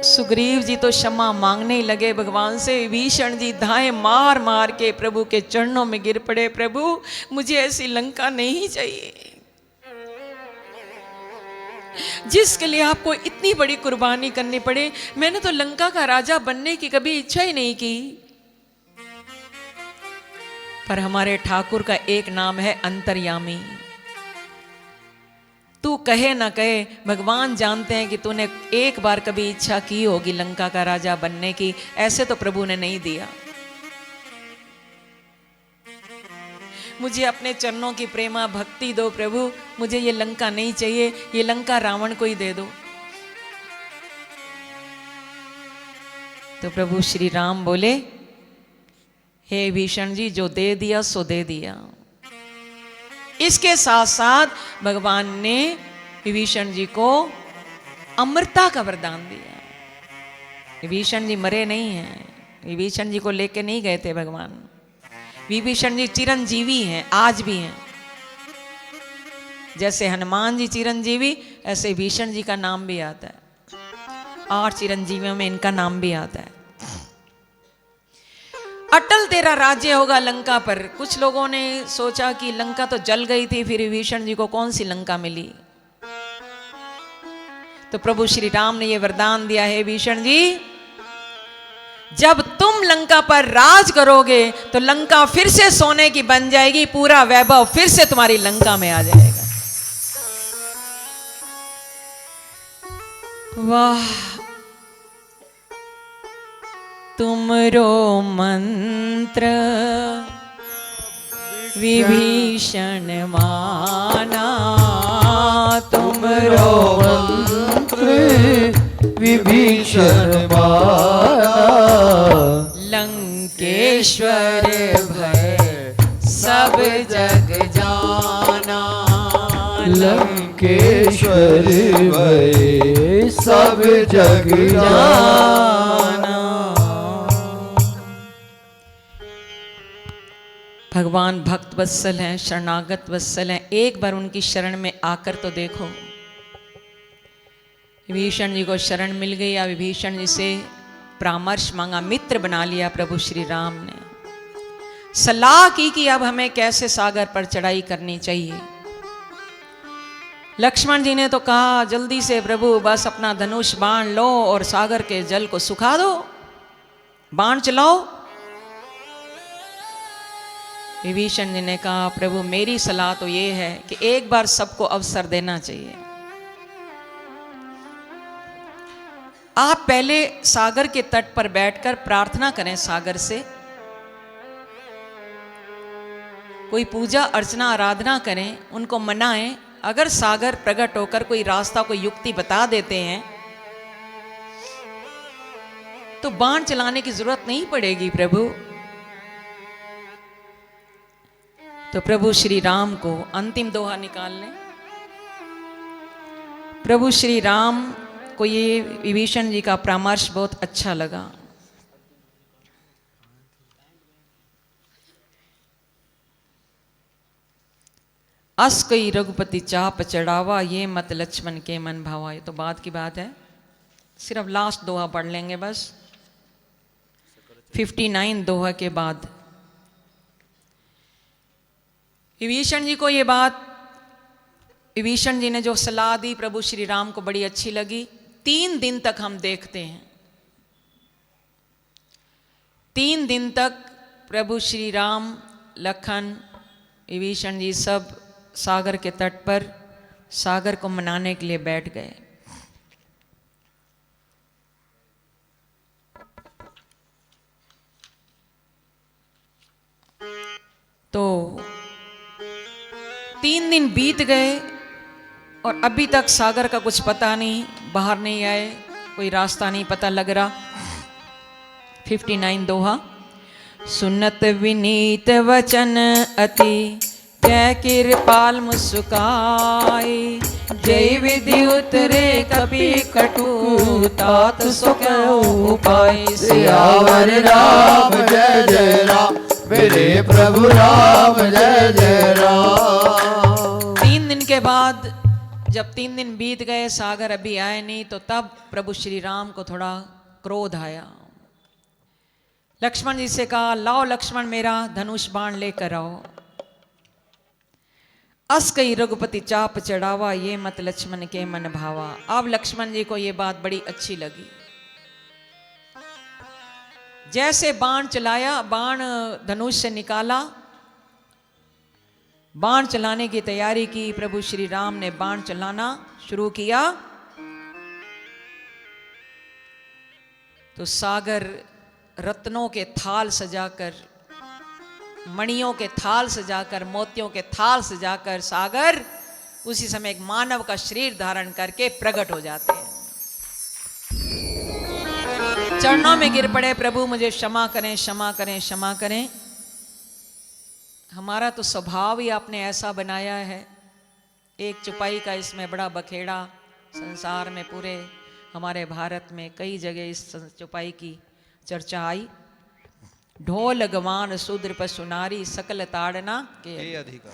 सुग्रीव जी तो क्षमा मांगने ही लगे भगवान से। विभीषण जी धाए मार मार के प्रभु के चरणों में गिर पड़े, प्रभु मुझे ऐसी लंका नहीं चाहिए जिसके लिए आपको इतनी बड़ी कुर्बानी करनी पड़े। मैंने तो लंका का राजा बनने की कभी इच्छा ही नहीं की, पर हमारे ठाकुर का एक नाम है अंतर्यामी। तू कहे ना कहे, भगवान जानते हैं कि तूने एक बार कभी इच्छा की होगी लंका का राजा बनने की, ऐसे तो प्रभु ने नहीं दिया। मुझे अपने चरणों की प्रेमा भक्ति दो प्रभु, मुझे ये लंका नहीं चाहिए, ये लंका रावण को ही दे दो। तो प्रभु श्री राम बोले, हे भीषण जी जो दे दिया सो दे दिया। इसके साथ साथ भगवान ने विभीषण जी को अमरता का वरदान दिया। विभीषण जी मरे नहीं हैं, विभीषण जी को लेके नहीं गए थे भगवान। विभीषण जी चिरंजीवी हैं, आज भी हैं। जैसे हनुमान जी चिरंजीवी, ऐसे विभीषण जी का नाम भी आता है। 8 चिरंजीवियों में इनका नाम भी आता है। अटल तेरा राज्य होगा लंका पर। कुछ लोगों ने सोचा कि लंका तो जल गई थी, फिर विभीषण जी को कौन सी लंका मिली। तो प्रभु श्री राम ने यह वरदान दिया है, विभीषण जी जब तुम लंका पर राज करोगे तो लंका फिर से सोने की बन जाएगी, पूरा वैभव फिर से तुम्हारी लंका में आ जाएगा। वाह, तुमरो मंत्र विभीषण माना, तुमरो मंत्र विभीषण माना। लंकेश्वर भय सब जग जाना, लंकेश्वर भय सब जग जाना। भगवान भक्त वत्सल हैं, शरणागत वत्सल हैं। एक बार उनकी शरण में आकर तो देखो। विभीषण जी को शरण मिल गई, या विभीषण जी से परामर्श मांगा, मित्र बना लिया प्रभु श्री राम ने। सलाह की कि अब हमें कैसे सागर पर चढ़ाई करनी चाहिए। लक्ष्मण जी ने तो कहा जल्दी से प्रभु बस अपना धनुष बाण लो और सागर के जल को सुखा दो, बाण चलाओ। विभीषण जी ने कहा प्रभु मेरी सलाह तो ये है कि एक बार सबको अवसर देना चाहिए। आप पहले सागर के तट पर बैठकर प्रार्थना करें सागर से, कोई पूजा अर्चना आराधना करें, उनको मनाएं। अगर सागर प्रकट होकर कोई रास्ता कोई युक्ति बता देते हैं तो बाण चलाने की जरूरत नहीं पड़ेगी प्रभु। तो प्रभु श्री राम को अंतिम दोहा निकाल लें। प्रभु श्री राम को ये विभीषण जी का परामर्श बहुत अच्छा लगा। अस कई रघुपति चाप चढ़ावा, ये मत लक्ष्मण के मन भावा। ये तो बात की बात है, सिर्फ लास्ट दोहा पढ़ लेंगे बस। 59 दोहा के बाद विभीषण जी को ये बात, विभीषण जी ने जो सलाह दी प्रभु श्री राम को बड़ी अच्छी लगी। 3 दिन तक हम देखते हैं, 3 दिन तक प्रभु श्री राम, लखन, विभीषण जी सब सागर के तट पर सागर को मनाने के लिए बैठ गए। तो 3 दिन बीत गए और अभी तक सागर का कुछ पता नहीं, बाहर नहीं आए, कोई रास्ता नहीं पता लग रहा। 59 दोहा। सुनत विनीत वचन अति, कै कृपाल मुस्काई। जय विधि उतरे कपि कटु, तात सुख उपाय। सियावर राम जय जय राम, मेरे प्रभु राम जय जय राम। 3 दिन के बाद जब 3 दिन बीत गए, सागर अभी आए नहीं, तो तब प्रभु श्री राम को थोड़ा क्रोध आया। लक्ष्मण जी से कहा, लाओ लक्ष्मण मेरा धनुष बाण लेकर आओ। अस कई रघुपति चाप चढ़ावा, ये मत लक्ष्मण के मन भावा। अब लक्ष्मण जी को ये बात बड़ी अच्छी लगी। जैसे बाण चलाया, बाण धनुष से निकाला, बाण चलाने की तैयारी की। प्रभु श्री राम ने बाण चलाना शुरू किया तो सागर रत्नों के थाल सजाकर, मणियों के थाल सजाकर, मोतियों के थाल सजाकर सागर उसी समय एक मानव का शरीर धारण करके प्रकट हो जाते हैं। चरणों में गिर पड़े, प्रभु मुझे क्षमा करें, क्षमा करें, क्षमा करें। हमारा तो स्वभाव ही आपने ऐसा बनाया है। एक चौपाई का इसमें बड़ा बखेड़ा, संसार में पूरे हमारे भारत में कई जगह इस चौपाई की चर्चा आई। ढोल गवान शूद्र पशु नारी, सकल ताड़ना के अधिकार।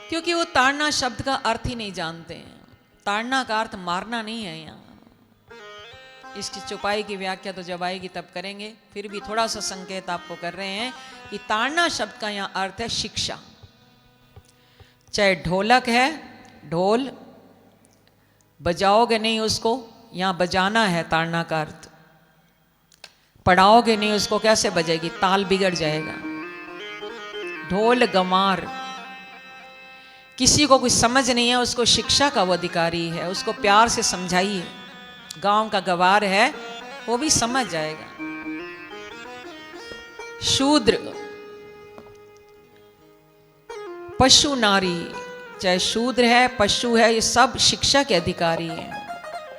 क्योंकि वो ताड़ना शब्द का अर्थ ही नहीं जानते हैं। ताड़ना का अर्थ मारना नहीं है। यहाँ इसकी चौपाई की व्याख्या तो जब आएगी तब करेंगे, फिर भी थोड़ा सा संकेत आपको कर रहे हैं कि ताड़ना शब्द का यहाँ अर्थ है शिक्षा। चाहे ढोलक है, ढोल बजाओगे नहीं उसको, यहाँ बजाना है ताड़ना का अर्थ। पढ़ाओगे नहीं उसको, कैसे बजेगी, ताल बिगड़ जाएगा। ढोल गंवार, किसी को कुछ समझ नहीं है, उसको शिक्षा का वो अधिकारी है, उसको प्यार से समझाइए। गांव का गवार है, वो भी समझ जाएगा। शूद्र, पशु नारी, चाहे शूद्र है, पशु है, ये सब शिक्षा के अधिकारी हैं।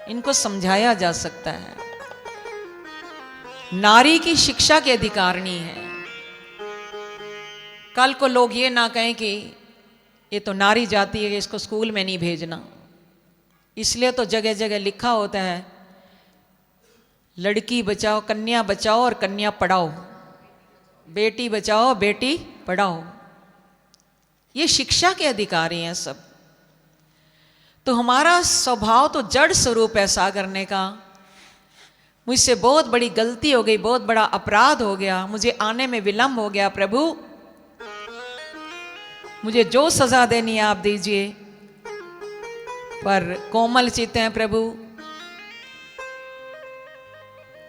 इनको समझाया जा सकता है। नारी की शिक्षा के अधिकारिणी है। कल को लोग ये ना कहें कि ये तो नारी जाति है, इसको स्कूल में नहीं भेजना। इसलिए तो जगह जगह लिखा होता है, लड़की बचाओ, कन्या बचाओ और कन्या पढ़ाओ, बेटी बचाओ, बेटी पढ़ाओ। ये शिक्षा के अधिकारी हैं सब। तो हमारा स्वभाव तो जड़ स्वरूप ऐसा करने का। मुझसे बहुत बड़ी गलती हो गई, बहुत बड़ा अपराध हो गया, मुझे आने में विलंब हो गया। प्रभु मुझे जो सजा देनी है आप दीजिए, पर कोमल चित्त हैं प्रभु।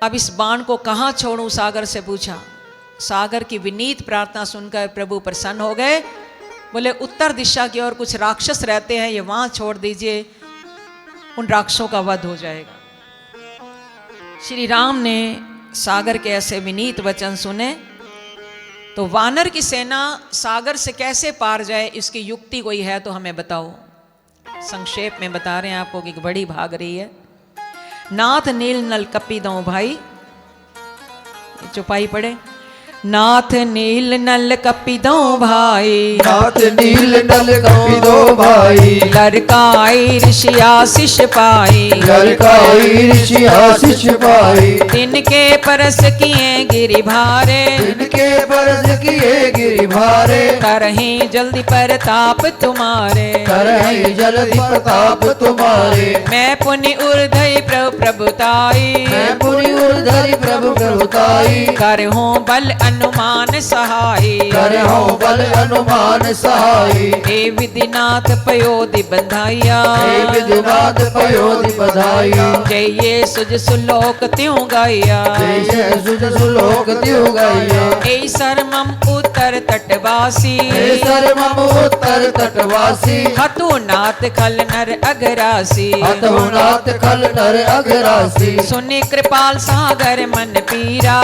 अब इस बाण को कहाँ छोड़ूं, सागर से पूछा। सागर की विनीत प्रार्थना सुनकर प्रभु प्रसन्न हो गए। बोले उत्तर दिशा की ओर कुछ राक्षस रहते हैं, ये वहां छोड़ दीजिए, उन राक्षसों का वध हो जाएगा। श्री राम ने सागर के ऐसे विनीत वचन सुने तो वानर की सेना सागर से कैसे पार जाए, इसकी युक्ति कोई है तो हमें बताओ। संक्षेप में बता रहे हैं आपको कि बड़ी भाग रही है। नाथ नील नल कपी दो भाई, चौपाई पढ़े। नाथ नील नल कपी दो भाई, नाथ नील नल कपि दो भाई। लड़काई ऋषि आशीष पाई, लड़काई ऋषि आशीष पाई। तिनके परस किए गिरि भारे, तिनके बरस किए गिरि भारे। करहीं जल्दी परताप तुम्हारे, करहि जल्दी प्रताप तुम्हारे। मैं पुनि उर्धई प्रभु प्रभुताई, मैं पुनि उर्धरि प्रभु प्रभुताई। करहूं बल अनुमान सहाई, करहु बल अनुमान सहाई। हे विधिनाथ पयोधि बंधाइया, हे विधुनाथ पयोधि बधाइया। जय ये सुज सुलोक त्यों गाइया, जय सुज सुलोक त्यु गाइया। हे सरमम उत्तर तटवासी, हे सर्वम उत्तर तटवासी। हतु नाथ खल नर अगरासी, अतुनाथ खल नर अघरासी। सुनि कृपाल सागर मन पीरा,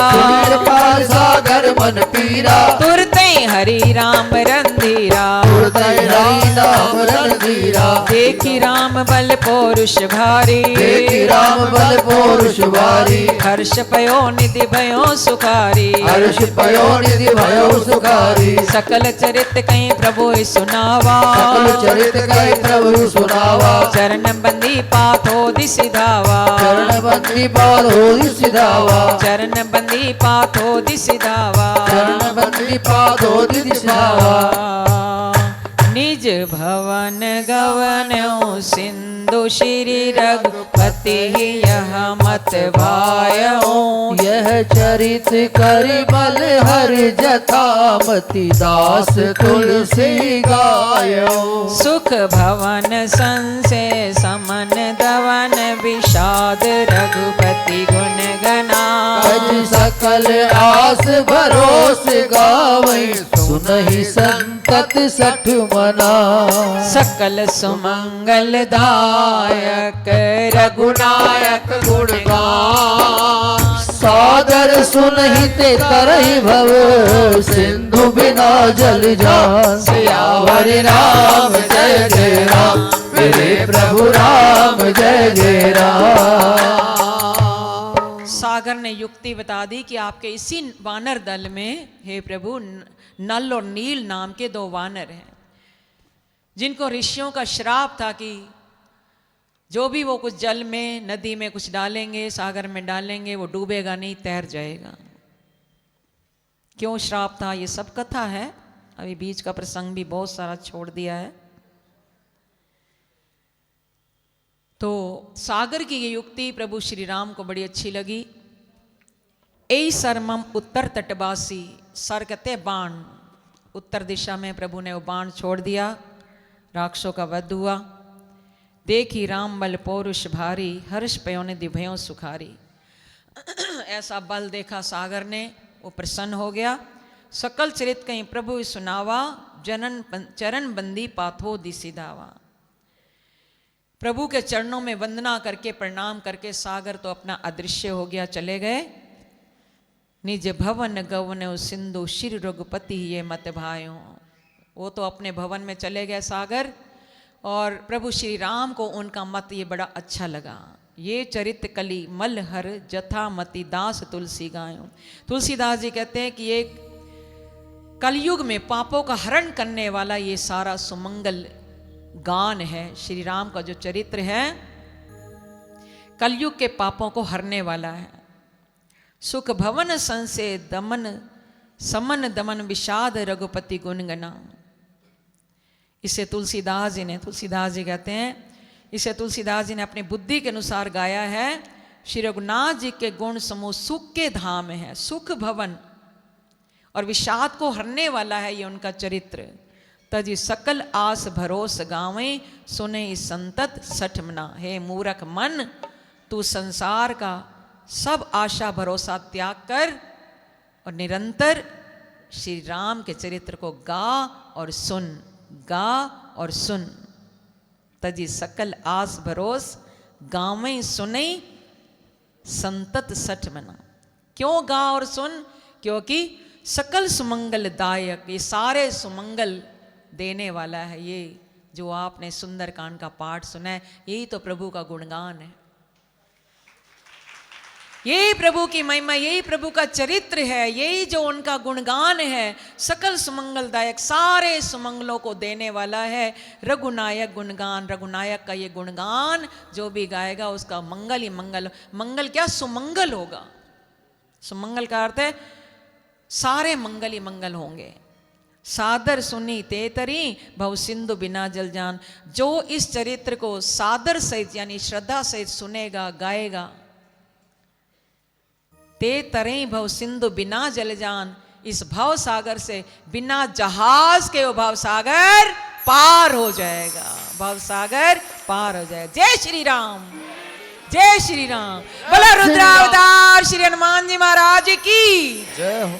कृपाल सागर मन पीरा। तुरते हरि राम रंधीरा, हृदय हरि नाम रणधीरा। देखी राम बल पौरुष भारी, देखि राम बल पौरुष भारी। हर्ष पयो निधि भयो सुखारी, हर्ष पयो निधि भयो सुखारी। सकल चरित कहीं प्रभु सुनावा, सकल चरित कहि प्रभु सुनावा। चरण बंदी पाथो दिसि धावा, चरण बंदी पाल होई सिधावा। चरण बंदी पाथो दिसि धावा। चरण बंदी पाद होई सिधावा। निज भवन गवन्यो सिंधु श्री रघुपति यह मत भायो। यह चरित करि बल हर जथा मति दास तुलसी गायो। सुख भवन संशय समन दवन विषाद रघुपति गुण गना। अज सकल आस भरोस गावै सुनहि संतत सठ मना। सकल सुमंगल दायक रघुनायक गुण गान। सादर सुनहि ते तरहि भव सिंधु बिना जल जान। सियावर राम जय जय राम मेरे प्रभु राम जय जय राम। सागर ने युक्ति बता दी कि आपके इसी वानर दल में हे प्रभु नल और नील नाम के दो वानर हैं, जिनको ऋषियों का श्राप था कि जो भी वो कुछ जल में नदी में कुछ डालेंगे, सागर में डालेंगे, वो डूबेगा नहीं, तैर जाएगा। क्यों श्राप था ये सब कथा है, अभी बीच का प्रसंग भी बहुत सारा छोड़ दिया है। तो सागर की ये युक्ति प्रभु श्री राम को बड़ी अच्छी लगी। ए सरमम उत्तर तटवासी, सर कहते बाण, उत्तर दिशा में प्रभु ने वो बाण छोड़ दिया, राक्षसों का वध हुआ। देखी राम बल पौरुष भारी, हर्ष पयो ने दिभयों सुखारी। ऐसा बल देखा सागर ने, वो प्रसन्न हो गया। सकल चरित कहीं प्रभु सुनावा, जनन चरण बंदी पाथो दिसी दावा। प्रभु के चरणों में वंदना करके प्रणाम करके सागर तो अपना अदृश्य हो गया, चले गए। निज भवन गवन सिंधु श्री रघुपति ये मत भायो। वो तो अपने भवन में चले गए सागर, और प्रभु श्री राम को उनका मत ये बड़ा अच्छा लगा। ये चरित कली मल हर जथा मति दास तुलसी गायो। तुलसीदास जी कहते हैं कि ये कलयुग में पापों का हरण करने वाला ये सारा सुमंगल गान है। श्री राम का जो चरित्र है कलयुग के पापों को हरने वाला है। सुख भवन संशय दमन समन दमन विषाद रघुपति गुणगना। इसे तुलसीदास जी कहते हैं, इसे तुलसीदास जी ने अपनी बुद्धि के अनुसार गाया है। श्री रघुनाथ जी के गुण समूह सुख के धाम है। सुख भवन और विषाद को हरने वाला है ये उनका चरित्र। तजी सकल आस भरोस गावे सुने संतत सठ मना। हे मूर्ख मन, तू संसार का सब आशा भरोसा त्याग कर और निरंतर श्री राम के चरित्र को गा और सुन, गा और सुन। तजी सकल आस भरोस गावे सुने संतत सठ मना। क्यों गा और सुन? क्योंकि सकल सुमंगल दायक, ये सारे सुमंगल देने वाला है। ये जो आपने सुंदरकांड का पाठ सुना है, यही तो प्रभु का गुणगान है, यही प्रभु की महिमा, यही प्रभु का चरित्र है, यही जो उनका गुणगान है। सकल सुमंगलदायक, सारे सुमंगलों को देने वाला है। रघुनायक गुणगान, रघुनायक का ये गुणगान जो भी गाएगा उसका मंगल ही मंगल। मंगल क्या? सुमंगल होगा। सुमंगल का अर्थ है सारे मंगल ही मंगल होंगे। सादर सुनी तेतरी भव सिंधु बिना जल जान। जो इस चरित्र को सादर सहित यानी श्रद्धा सहित सुनेगा, गाएगा, ते तरे भव सिंधु बिना जल जान। इस भव सागर से बिना जहाज के वो भव सागर पार हो जाएगा, भव सागर पार हो जाएगा। जय श्री राम, जय श्री राम। बोला रुद्रावतार श्री हनुमान जी महाराज की जय हो।